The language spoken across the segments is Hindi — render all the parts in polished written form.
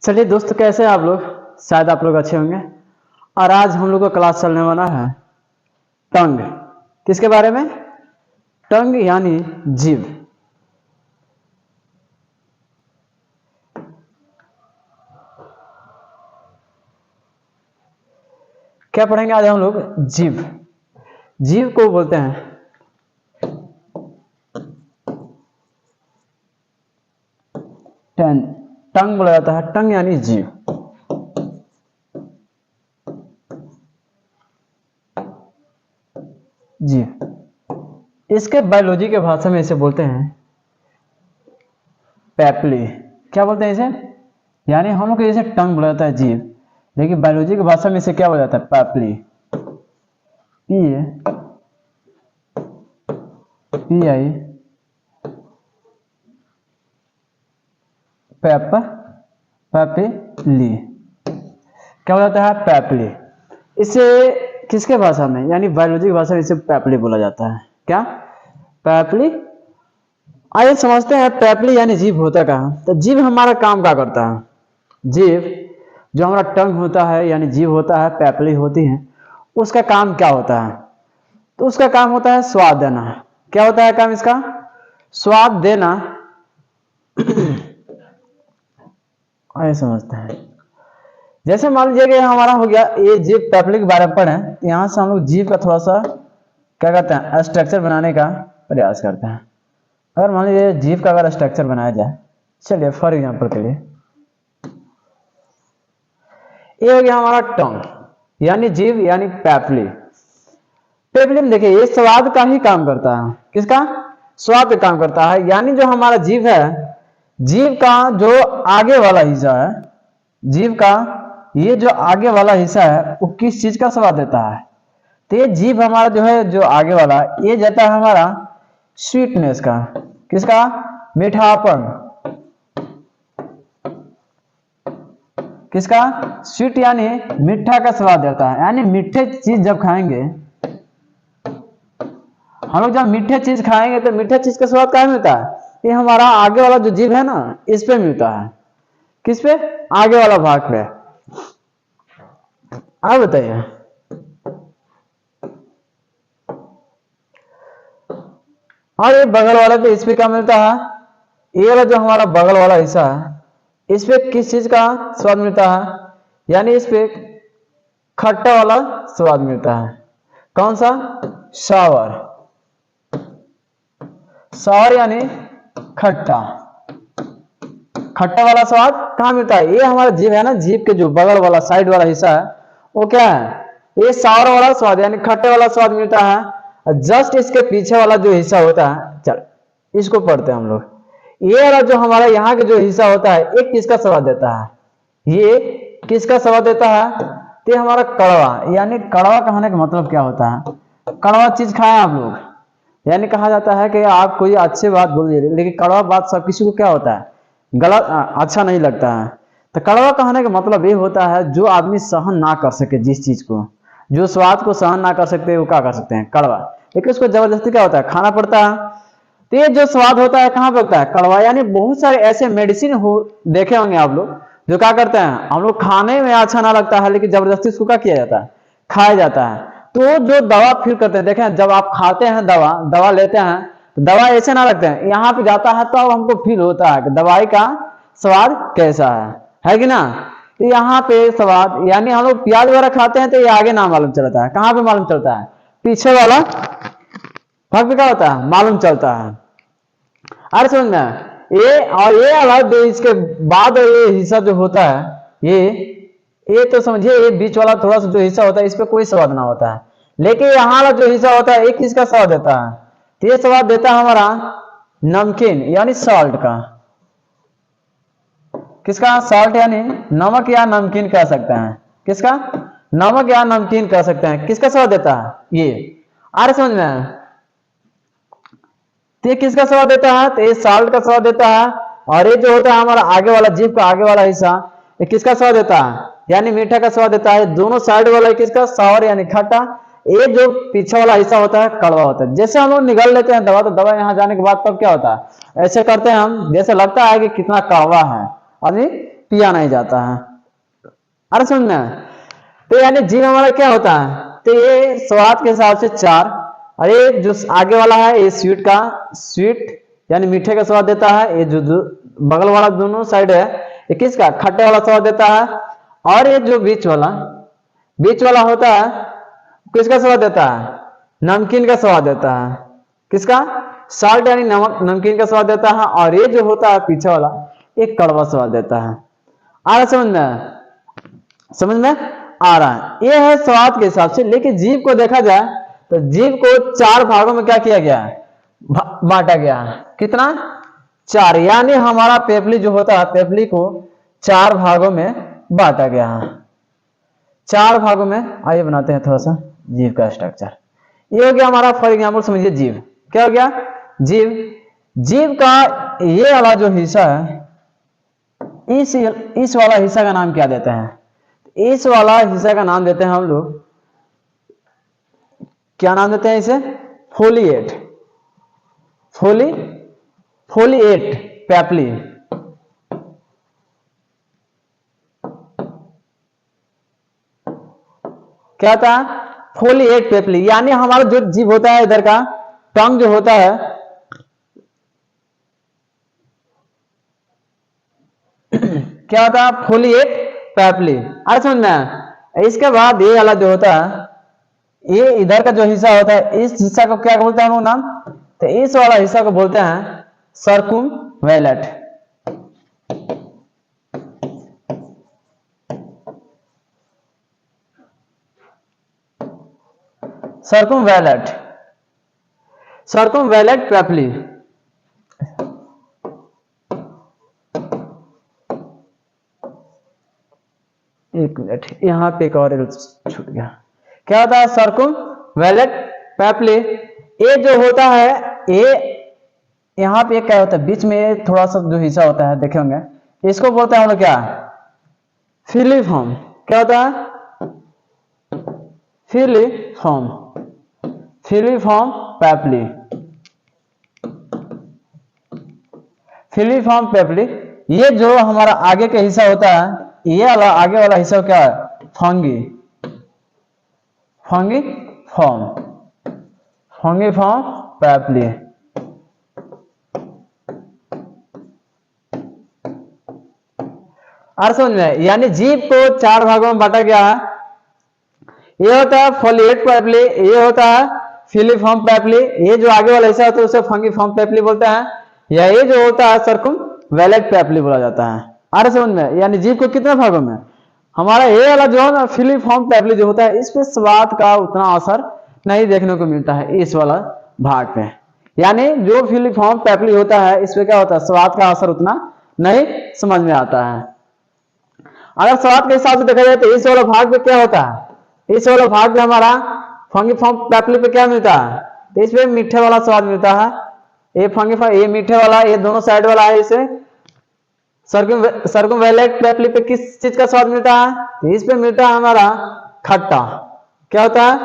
चलिए दोस्त, कैसे हैं आप लोग। शायद आप लोग अच्छे होंगे। और आज हम लोग का क्लास चलने वाला है टंग। किसके बारे में? टंग यानी जीभ। क्या पढ़ेंगे आज हम लोग? जीभ। जीभ को बोलते हैं टंग बोला जाता है। टंग यानी जीभ। जीभ, इसके बायोलॉजी के भाषा में इसे बोलते हैं पैपली। क्या बोलते हैं इसे? यानी हम लोग जैसे टंग बोला जाता है जीभ, लेकिन बायोलॉजी की भाषा में इसे क्या बोला जाता है? पैपली। PI पैपली। क्या बोला जाता है? पैपली। इसे किसके भाषा में, यानी बायोलॉजी की भाषा में इसे पैपली बोला जाता है। क्या? पैपली। आइए समझते हैं पैपली यानी जीभ होता कहाँ। तो जीभ हमारा काम क्या करता है? जीभ जो हमारा टंग होता है यानी जीभ होता है, पैपली होती है, उसका काम क्या होता है? तो उसका काम होता है स्वाद देना। क्या होता है काम इसका? स्वाद देना। आइए समझते हैं। जैसे मान लीजिए कि हमारा हो गया ये जीभ पैपली के बारे में पढ़े, तो यहाँ से हम लोग जीभ का थोड़ा सा क्या करते हैं? स्ट्रक्चर बनाने का प्रयास करते हैं। अगर मान लीजिए जीभ का अगर स्ट्रक्चर बनाया जाए, चलिए फॉर एग्जांपल के लिए ये हो गया हमारा टंग यानी जीभ यानी पैपली। पैपली में देखिए ये स्वाद का ही काम करता है। किसका? स्वाद का काम करता है। यानी जो हमारा जीभ है, जीभ का जो आगे वाला हिस्सा है, जीभ का ये जो आगे वाला हिस्सा है वो किस चीज का स्वाद देता है? तो ये जीभ हमारा जो है, जो आगे वाला, ये देता है हमारा स्वीटनेस का। किसका? मीठापन। किसका? स्वीट यानी मीठा का स्वाद देता है। यानी मीठे चीज जब खाएंगे हम लोग, जब मीठे चीज खाएंगे तो मीठे चीज का स्वाद कहाँ मिलता है? ये हमारा आगे वाला जो जीभ है ना, इस पे मिलता है। किस पे? आगे वाला भाग पे। आप बताइए। और ये बगल वाले पे, इस पे क्या मिलता है? ये वाला जो हमारा बगल वाला हिस्सा है, इस पे किस चीज का स्वाद मिलता है? यानी इस पे खट्टा वाला स्वाद मिलता है। कौन सा? सावर। सावर यानी खट्टा। खट्टा वाला स्वाद कहाँ मिलता है? ये हमारा जीभ है ना, जीभ के जो बगल वाला साइड वाला हिस्सा है वो क्या है? ये सावर वाला स्वाद यानी खट्टे वाला स्वाद मिलता है। जस्ट इसके पीछे वाला जो हिस्सा होता है, चल इसको पढ़ते हैं हम लोग। ये वाला जो हमारा यहाँ का जो हिस्सा होता है, एक किसका स्वाद देता है? ये किसका स्वाद देता है? तो ये हमारा कड़वा। यानी कड़वा कहने का मतलब क्या होता है? कड़वा चीज खाए आप लोग, यानी कहा जाता है कि आप कोई अच्छी बात बोलिए, लेकिन कड़वा बात सब किसी को क्या होता है? गलत, अच्छा नहीं लगता है। तो कड़वा कहने का मतलब ये होता है जो आदमी सहन ना कर सके, जिस चीज को, जो स्वाद को सहन ना कर सकते, वो क्या कर सकते हैं? कड़वा। लेकिन उसको जबरदस्ती क्या होता है? खाना पड़ता है। तो ये जो स्वाद होता है कहाँ पे होता है? कड़वा। यानी बहुत सारे ऐसे मेडिसिन हो देखे होंगे आप लोग, जो क्या करते हैं, हम लोग खाने में अच्छा ना लगता है, लेकिन जबरदस्ती उसको क्या किया जाता है? खाया जाता है। तो जो दवा फील करते हैं, देखें जब आप खाते हैं दवा लेते हैं, तो दवा ऐसे ना लगते हैं, यहाँ पे जाता है तो अब हमको फील होता है कि दवाई का स्वाद कैसा है कि ना? तो यहाँ पे स्वाद, यानी हम लोग प्याज वगैरह खाते हैं तो ये आगे ना मालूम चलता है, कहाँ पे मालूम चलता है? पीछे वाला भाग पे क्या होता है? मालूम चलता है। अरे समझ में? ये और ये अलग, इसके बाद ये हिस्सा जो होता है, ये तो समझिए, ये बीच वाला थोड़ा सा जो हिस्सा होता है, इस पे कोई स्वाद ना होता है, लेकिन यहाँ वाला जो हिस्सा होता है, एक किसका स्वाद देता है? तो ये स्वाद देता है हमारा नमकीन यानी सॉल्ट का। किसका? सॉल्ट यानी नमक या नमकीन कह सकते हैं। किसका? नमक या नमकीन कह सकते हैं। किसका स्वाद देता है? ये। अरे समझ में? तो ये किसका स्वाद देता है? तो ये सॉल्ट का स्वाद देता है। और ये जो होता है हमारा आगे वाला, जीभ का आगे वाला हिस्सा, ये किसका स्वाद देता है? यानी मीठा का स्वाद देता है। दोनों साइड वाला किसका? सावर यानी खट्टा। ये जो पीछे वाला हिस्सा होता है, कड़वा होता है। जैसे हम लोग निगल लेते हैं दवा, तो दवा यहाँ जाने के बाद तब क्या होता है? ऐसे करते हैं हम, जैसे लगता है कि कितना कड़वा है, अभी पिया नहीं जाता है। अरे समझ में, तो यानी जीभ हमारा क्या होता है, तो ये स्वाद के हिसाब से 4, और ये जो आगे वाला है ये स्वीट यानी मीठे का स्वाद देता है। ये जो बगल वाला दोनों साइड है ये किसका, खट्टे वाला स्वाद देता है। और ये जो बीच वाला होता है किसका स्वाद देता है, नमकीन का स्वाद देता है। किसका, साल्ट यानी नमक, नमकीन का स्वाद देता है। और ये जो होता है पीछे वाला एक कड़वा स्वाद देता है। आ रहा समझ में आ रहा है। ये है स्वाद के हिसाब से। लेकिन जीभ को देखा जाए तो जीभ को 4 भागों में क्या किया गया है, बांटा गया है। कितना, 4, यानी हमारा पेपली जो होता है पेपली को 4 भागों में बांटा गया है। 4 भागों में, आइए बनाते हैं थोड़ा सा जीभ का स्ट्रक्चर। ये हो गया हमारा, फॉर एग्जाम्पल समझिए जीभ क्या हो गया, जीभ का ये वाला जो हिस्सा है इस वाला हिस्सा का नाम क्या देते हैं, इस वाला हिस्सा का नाम देते हैं हम लोग, क्या नाम देते हैं इसे, फोलिएट पेपली। क्या होता है, फोलिएट पेपली। यानी हमारा जो जीभ होता है इधर का टंग जो होता है क्या होता है, फोलिएट पेपली। अरे समझ में। इसके बाद ये वाला जो होता है ये इधर का जो हिस्सा होता है इस हिस्सा को क्या बोलते हैं हम लोग नाम, तो इस वाला हिस्सा को बोलते हैं सर्कुमवेलेट। सर्कुमवेलेट पेपली। एक मिनट, यहाँ पे एक और छूट गया। क्या होता है, सर्कुमवेलेट पेपली। ये जो होता है ये यहाँ पे क्या होता है, बीच में थोड़ा सा जो हिस्सा होता है देखे होंगे, इसको बोलते हैं हम लोग क्या, फिलीफॉर्म। क्या होता है, फिलीफॉर्म पेपली। ये जो हमारा आगे का हिस्सा होता है ये वाला आगे वाला हिस्सा क्या है, फंगीफॉर्म पेपली। और समझ में, यानी जीभ को 4 भागों में बांटा गया है। ये होता है फोलिएट पेपली, ये होता है फिलीफॉर्म पेपली, ये जो आगे वाला हिस्सा होता है उसे फंगीफॉर्म पेपली बोलते हैं, या ये जो होता है सर्कुमवेलेट पेपली बोला जाता है। आ रहा समझ में, यानी जीभ को कितने भागों में, हमारा ये वाला जो है ना फिलीफॉर्म पेपली जो होता है इस पे स्वाद का उतना असर नहीं देखने को मिलता है इस वाला भाग पे। यानी जो फिलीफॉर्म पेपली होता है इस पे क्या होता है, स्वाद का असर उतना नहीं समझ में आता है। अगर स्वाद के हिसाब से देखा जाए तो इस वाला भाग पे क्या होता है, इस वाला भाग में हमारा फंगीफॉर्म पेपली पे क्या मिलता है, तो इसमें मीठे वाला स्वाद मिलता है। ये फंगीफॉर्म, ये मीठे वाला, ये दोनों साइड वाला है। इसे सर्कुमवेलेट पेपली पे किस चीज का स्वाद मिलता है, तो इस पे मिलता है हमारा खट्टा। क्या होता है,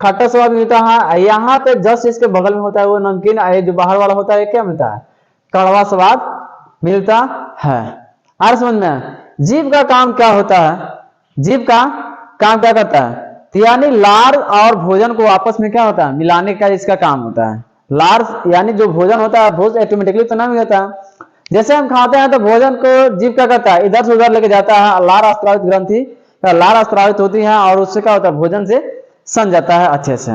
खट्टा स्वाद मिलता है। यहाँ पे जस्ट इसके बगल में होता है वो नमकीन, ये जो बाहर वाला होता है क्या मिलता है, कड़वा स्वाद मिलता है। और समझ में, जीभ का काम क्या होता है, जीभ का काम क्या करता है, तो यानी लार और भोजन को आपस में क्या होता है, मिलाने का इसका काम होता है। लार यानी जो भोजन होता है भोजन ऑटोमेटिकली तो नहीं होता है, जैसे हम खाते हैं तो भोजन को जीभ क्या करता है, इधर से उधर लेके जाता है, लार अस्त्रावित ग्रंथि लार अस्त्रावित होती है और उससे क्या होता है, भोजन से सन जाता है अच्छे से।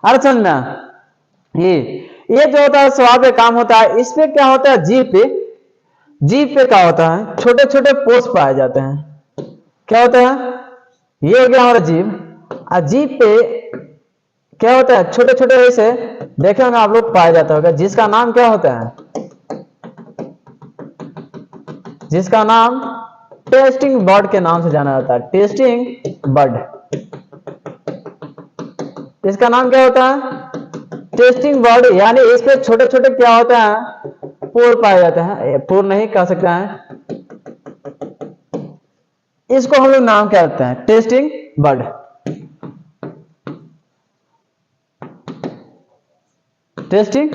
अरे समझ में, ये जो होता है स्वाद का काम होता है। इस पे क्या होता है, जीभ पे क्या होता है, छोटे छोटे पोष पाए जाते हैं। क्या होता है, ये हो गया हमारा जीभ। और जीभ पे क्या होता है, छोटे छोटे ऐसे देखे होंगे आप लोग पाया जाता होगा, जिसका नाम क्या होता है, जिसका नाम टेस्टिंग बर्ड के नाम से जाना जाता है। टेस्टिंग बर्ड, इसका नाम क्या होता है, टेस्टिंग बर्ड। यानी इस पे छोटे छोटे क्या होता है, पोर पाए जाते हैं, पोर नहीं कह सकते हैं, इसको हम लोग नाम क्या देते हैं, टेस्टिंग बर्ड। टेस्टिंग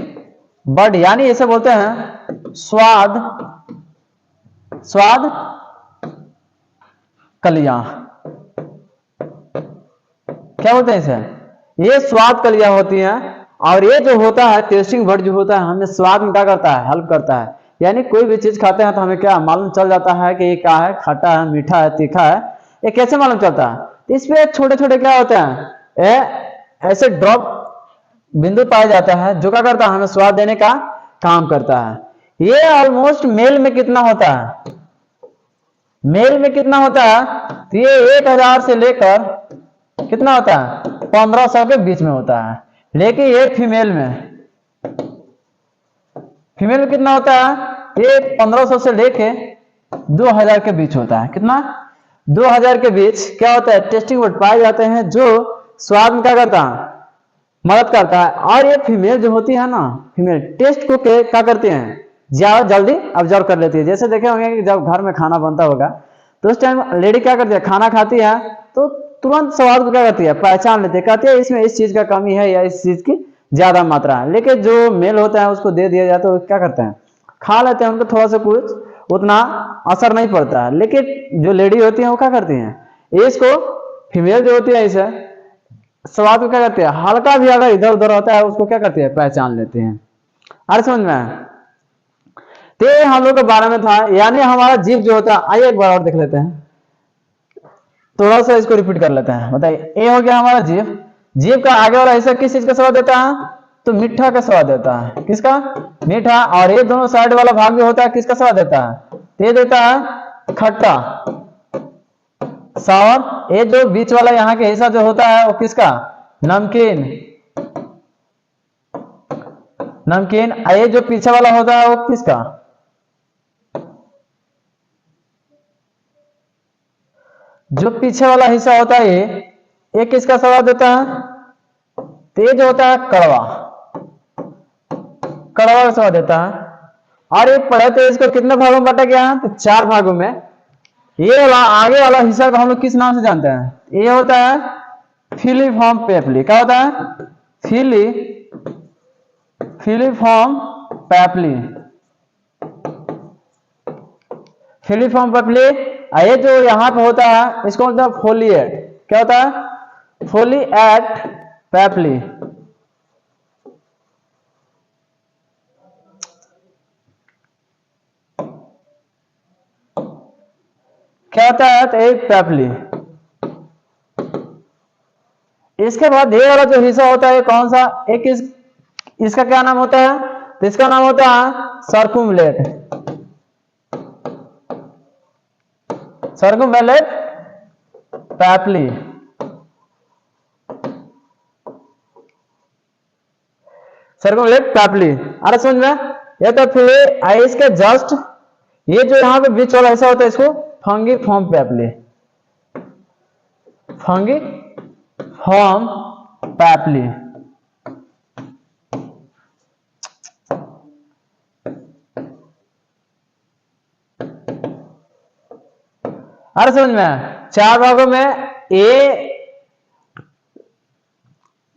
बर्ड यानी इसे बोलते हैं स्वाद स्वाद कलियां, क्या बोलते हैं इसे, ये स्वाद कलियां होती हैं। और ये जो होता है टेस्टिंग बड जो होता है हमें स्वाद में क्या करता है, हेल्प करता है। यानी कोई भी चीज खाते हैं तो हमें क्या मालूम चल जाता है कि ये क्या है, खट्टा है, मीठा है, तीखा है, ये कैसे मालूम चलता है। तो इसमें छोटे छोटे क्या होते हैं, ऐसे ड्रॉप बिंदु पाया जाता है जो क्या करता है, हमें स्वाद देने का काम करता है। ये ऑलमोस्ट मेल में कितना होता है, मेल में कितना होता है, तो ये 1000 से लेकर कितना होता है, 1500 के बीच में होता है। लेकिन ये फीमेल में कितना होता है, ये 1500 से लेके 2000 के बीच होता है। कितना, 2000 के बीच क्या होता है, टेस्टिंग वर्ड पाए जाते हैं जो स्वाद में क्या करता है, मदद करता है। और ये फीमेल जो होती है ना, फीमेल टेस्ट को क्या करते हैं, ज्यादा जल्दी ऑब्जर्व कर लेती है। जैसे देखे होंगे कि जब घर में खाना बनता होगा तो उस टाइम लेडी क्या करती है, खाना खाती है तो तुरंत स्वाद को क्या करती है, पहचान लेती है, कहती है इसमें इस चीज का कमी है या इस चीज की ज्यादा मात्रा है। लेकिन जो मेल होता है उसको दे दिया जाता है, तो क्या करते हैं, खा लेते हैं, उनको थोड़ा सा कुछ उतना असर नहीं पड़ता है। लेकिन जो लेडी होती है वो क्या करती है, इसको फीमेल जो होती है इसे स्वाद को क्या करते हैं, हल्का भी अगर इधर उधर होता है उसको क्या करते हैं, पहचान लेते हैं। अरे समझ में, तो हम लोग के बारे में था। यानी हमारा जीभ जो होता है, आइए एक बार और देख लेते हैं, थोड़ा सा इसको रिपीट कर लेते हैं। बताइए, ये हो गया हमारा जीभ। जीभ का आगे वाला हिस्सा किस चीज का स्वाद देता है, तो मीठा का स्वाद देता है। किसका, मीठा। और ये दोनों साइड वाला भाग जो होता है किसका स्वाद देता है, ये देता है खट्टा, सावर। ये जो बीच वाला यहाँ के हिस्सा जो होता है वो किसका, नमकीन, नमकीन। ये जो पीछे वाला होता है वो किसका, जो पीछे वाला हिस्सा होता है ये किसका स्वाद देता है, तेज होता है कड़वा, कड़वा का स्वाद देता है। और ये पढ़े तो इसको कितने भागों में बांटा गया है, तो 4 भागों में। ये वाला आगे वाला हिस्सा को हम लोग किस नाम से जानते हैं, ये होता है फिलीफॉर्म पेपली। क्या होता है, फिलीफॉर्म पेपली, फिलीफॉर्म पेपली। ये जो यहाँ पे होता है इसको बोलते हैं फोलिएट। क्या होता है, फोलिएट पेपली। क्या होता है, तो एक पेपली। इसके बाद ये वाला जो हिस्सा होता है कौन सा, एक इसका क्या नाम होता है, तो इसका नाम होता है सर्कुमलेट, सर्कुमलेट पेपली। सर्कुमलेट पेपली। अरे समझ में, ये तो फिर इसके जस्ट ये जो यहाँ पे बीच वाला हिस्सा होता है इसको फंगिफॉर्म पेपली, फंगिफॉर्म पेपली। अरे समझ में, 4 भागों में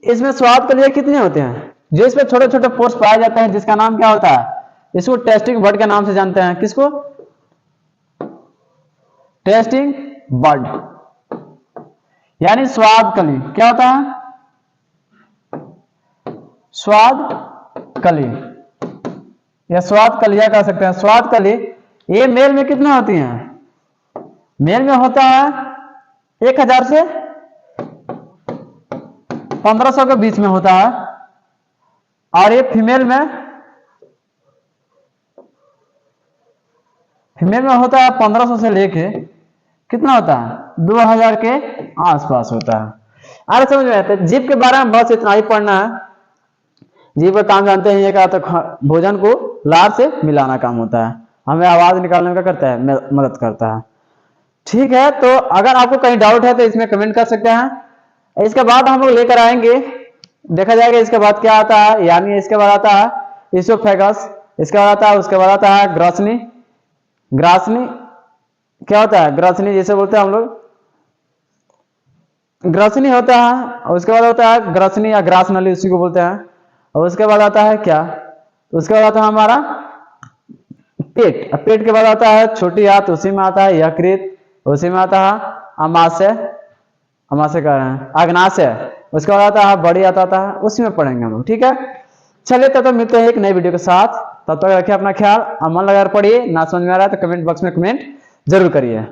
इसमें स्वाद के लिए कितने होते हैं, जो इसमें छोटे छोटे पोर्स पाए जाते हैं जिसका नाम क्या होता है, इसको टेस्टिंग बर्ड के नाम से जानते हैं। किसको, टेस्टिंग बर्ड, यानी स्वाद कली। क्या होता है, स्वाद कली या स्वाद कलिया कह सकते हैं। स्वाद कली ये मेल में कितने होती हैं, मेल में होता है 1000 से 1500 के बीच में होता है। और ये फीमेल में होता है 1500 से लेके कितना होता है, 2000 के आसपास होता है। अरे समझ में आते, जीभ के बारे में बस इतना ही पढ़ना है। जीभ का काम जानते हैं, ये क्या होता है, भोजन को लार से मिलाना काम होता है, हमें आवाज निकालने में क्या करता है, मदद करता है। ठीक है, तो अगर आपको कहीं डाउट है तो इसमें कमेंट कर सकते हैं। इसके बाद हम लोग लेकर आएंगे, देखा जाएगा इसके बाद क्या आता है। यानी इसके बाद आता है इसोफेगस, इसके बाद आता है, उसके बाद आता है ग्रासनी। ग्रासनी क्या होता है, ग्रासनी जैसे बोलते हैं हम लोग, ग्रासनी होता है। और उसके बाद होता है ग्रासनी या ग्रास नली, उसी को बोलते हैं। और उसके बाद आता है क्या, उसके बाद आता है हमारा पेट। अब पेट के बाद आता है छोटी आंत, उसी में आता है यकृत, उसी में आता है अमाशय, अमाशय कह रहे हैं अग्नाशय, उसके बाद आता है बड़ी आता है, उसी में पढ़ेंगे हम लोग। ठीक है, चलिए तब तक मिलते हैं एक नई वीडियो के साथ। तब तक रखिए अपना ख्याल, मन लगा पढ़िए। ना समझ में आ रहा है तो कमेंट बॉक्स में कमेंट जरूर करिए।